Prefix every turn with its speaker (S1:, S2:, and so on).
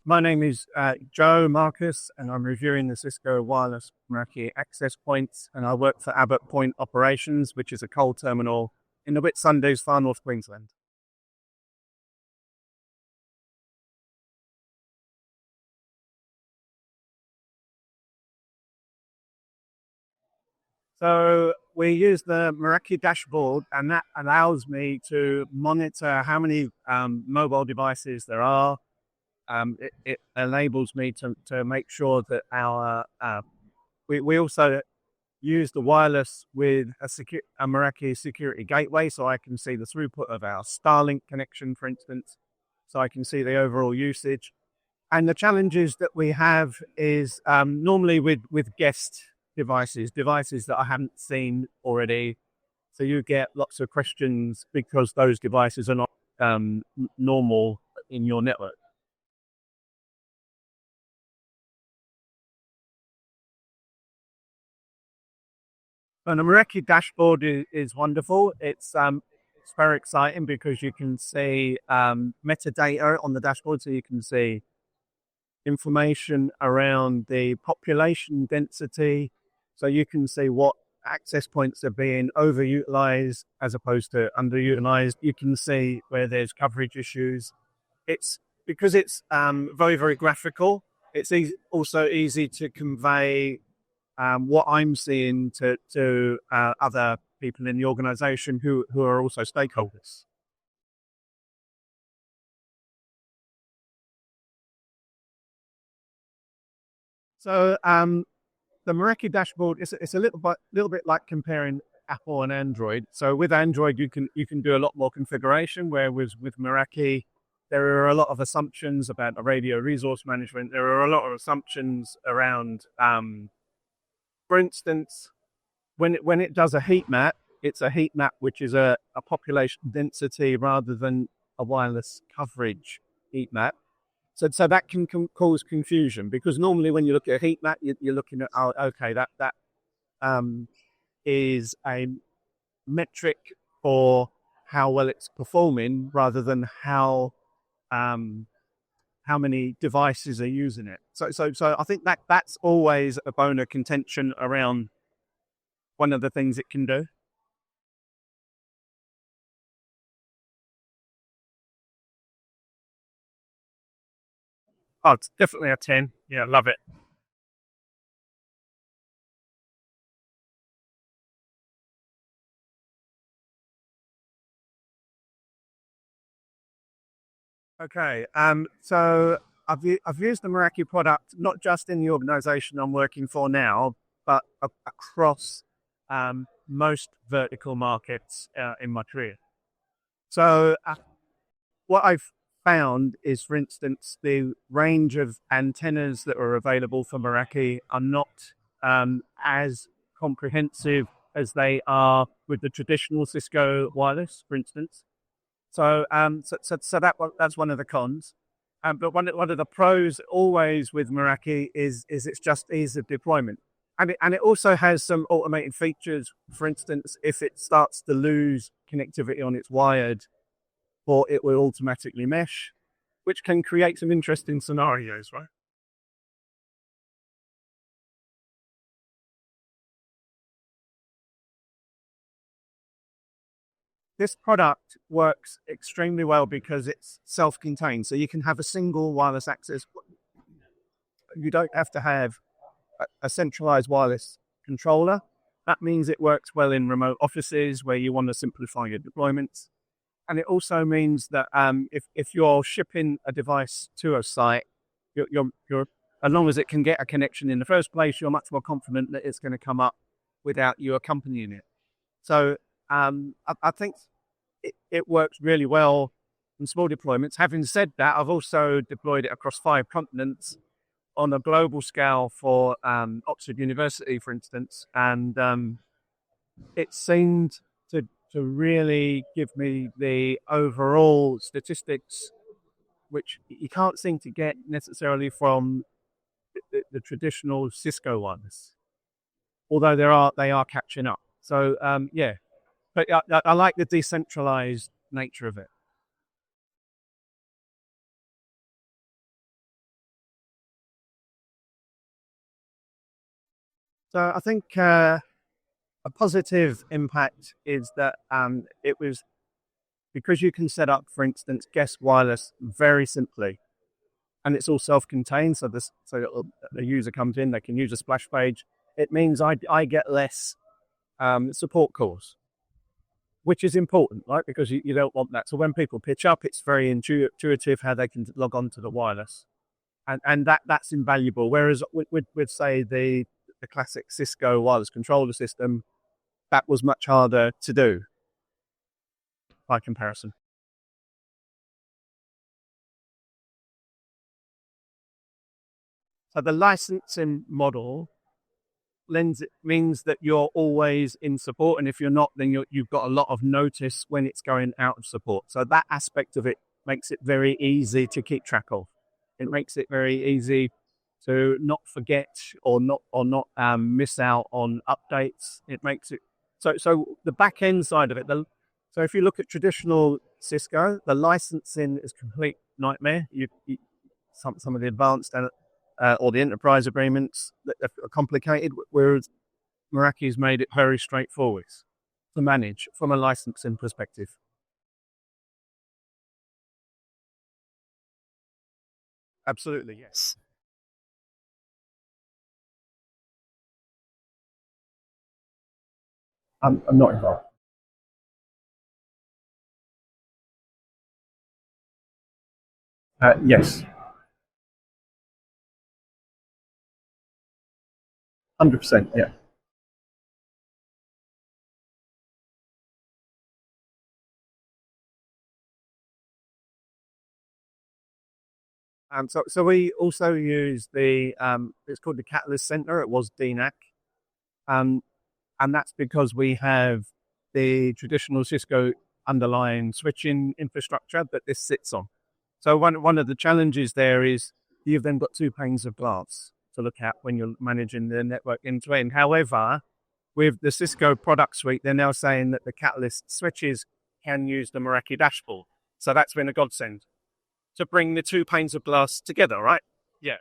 S1: My name is Joe Marcus, and I'm reviewing the Cisco wireless Meraki access points, and I work for Abbott Point Operations, which is a coal terminal in the Whitsundays, far north Queensland. So we use the Meraki dashboard, and that allows me to monitor how many mobile devices there are. It enables me to make sure that we also use the wireless with a Meraki security gateway, so I can see the throughput of our Starlink connection, for instance, so I can see the overall usage. And the challenges that we have is normally with guest devices that I haven't seen already. So you get lots of questions because those devices are not normal in your network. And the Meraki dashboard is wonderful. It's very exciting because you can see metadata on the dashboard, so you can see information around the population density, so you can see what access points are being overutilized as opposed to underutilized. You can see where there's coverage issues. It's because it's very, very graphical. It's also easy to convey what I'm seeing to other people in the organization who are also stakeholders. So the Meraki dashboard it's a little bit like comparing Apple and Android. So with Android, you can do a lot more configuration, where with Meraki, there are a lot of assumptions about the radio resource management. There are a lot of assumptions around, for instance, when it does a heat map, it's a heat map which is a population density rather than a wireless coverage heat map. So that can cause confusion, because normally when you look at a heat map, you're looking at, oh, okay, that is a metric for how well it's performing rather than how many devices are using it. So I think that's always a bone of contention around one of the things it can do. Oh, it's definitely a 10. Yeah, love it. Okay. So I've used the Meraki product not just in the organization I'm working for now, but across most vertical markets in my career. So what I've found is, for instance, the range of antennas that are available for Meraki are not as comprehensive as they are with the traditional Cisco wireless, for instance. So that's one of the cons. But one of the pros always with Meraki is it's just ease of deployment. And it also has some automated features. For instance, if it starts to lose connectivity on its wired, or it will automatically mesh, which can create some interesting scenarios, right? This product works extremely well because it's self-contained. So you can have a single wireless access. You don't have to have a centralized wireless controller. That means it works well in remote offices where you want to simplify your deployments. And it also means that if you're shipping a device to a site, you're as long as it can get a connection in the first place, you're much more confident that it's going to come up without you accompanying it. So I think it works really well in small deployments. Having said that, I've also deployed it across 5 continents on a global scale for Oxford University, for instance, and it seemed to really give me the overall statistics, which you can't seem to get necessarily from the traditional Cisco ones, although they are catching up. So yeah, but I like the decentralized nature of it. So I think a positive impact is that it was because you can set up, for instance, guest wireless very simply, and it's all self-contained. So the user comes in, they can use a splash page. It means I get less support calls, which is important, right? Because you don't want that. So when people pitch up, it's very intuitive how they can log on to the wireless, and that's invaluable. Whereas with say the classic Cisco wireless controller system, that was much harder to do by comparison. So the licensing model means that you're always in support, and if you're not, then you've got a lot of notice when it's going out of support. So that aspect of it makes it very easy to keep track of. It makes it very easy to not forget or not miss out on updates. It makes it so the back end side of it. So if you look at traditional Cisco, the licensing is a complete nightmare. Some of the advanced or the enterprise agreements that are complicated, whereas Meraki's made it very straightforward to manage from a licensing perspective. Absolutely, yes. I'm not involved. Yes, 100%. Yeah. So we also use it's called the Catalyst Center. It was DNAC. Um, and that's because we have the traditional Cisco underlying switching infrastructure that this sits on. So one of the challenges there is you've then got two panes of glass to look at when you're managing the network end to end. However, with the Cisco product suite, they're now saying that the Catalyst switches can use the Meraki dashboard. So that's been a godsend to bring the two panes of glass together, right? Yeah.